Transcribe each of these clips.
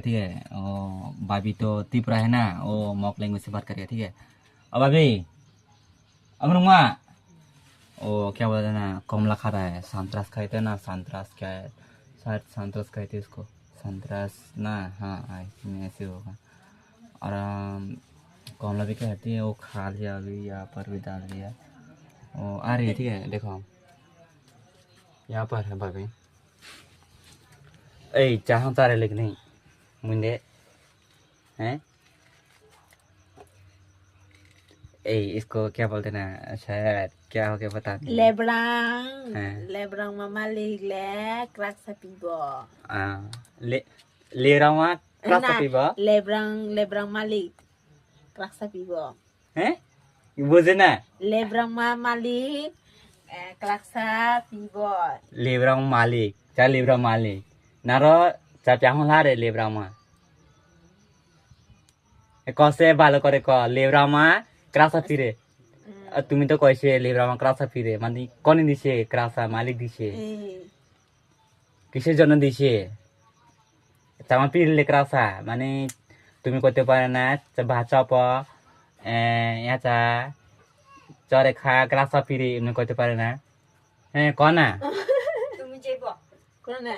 ठीक है भाभी तो त्रिपुरा है ना वो मॉक लैंग्वेज से बात करेगा ठीक है और भाभी अमरुमा वो क्या बोलते हैं ना कमला खा रहा है संतरास खाते हैं ना संतरास क्या है शायद संतरास कहते हैं इसको संतरास ना हाँ ऐसे होगा और कमला भी कहती है वो खा लिया अभी यहाँ पर भी डाल दिया वो आ रही है ठीक है देखो यहाँ पर है भाभी ए चाह तारे लेकिन नहीं मुंडे हैं ए इसको क्या बोलते ना शायद क्या हो गया बता Lebrang mama liglek raksa pibo. ले रहा हूँ क्लास पीबा Lebrang malik raksa pibo. हैं बुझे ना Lebrang mama malik raksa pibo. लेब्रांग मालिक चा लेब्रांग मालिक नारो चा प्याहं लारे लेब्रांग मा कसे बालो करे क लेब्रांग मा क्रासा फिरे তুমি তো কইছে লেব্রামা ক্রাসা ফিরে মানে কোন দিছে ক্রাসা মালিক দিছে কিসের জন্য দিছে চামা পিরলে ক্রাসা মানে তুমি কইতে পারে না ভাষা প ইয়াচা চরে খা ক্রাসা ফিরে তুমি কইতে পারে না হ্যাঁ কনা তুমি যাইবো কোনে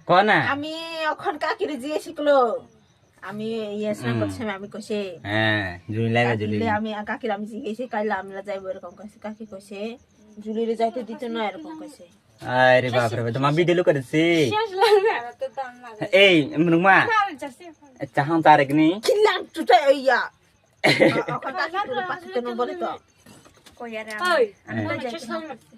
কনা আমি এখন কাকিরে জিজ্ঞেস শিখলো আমি ইয়ে স্নান করছি আমি কইছে হ্যাঁ জুলি লাগা জুলি আমি কাকির আমি জিজ্ঞেসে কাইলা আমরা যাইবো এরকম কইছে কাকি কইছে জুলিরে যাইতে দিতে না এরকম কইছে আরে বাপ রে তোমার ভিডিও লুক করেছি এই মনুমা চাহান তারেক নি কিলাম তুই ইয়া এখন কাকি তোর পাশে তো বলে তো কইয়ারে আমি যাইতে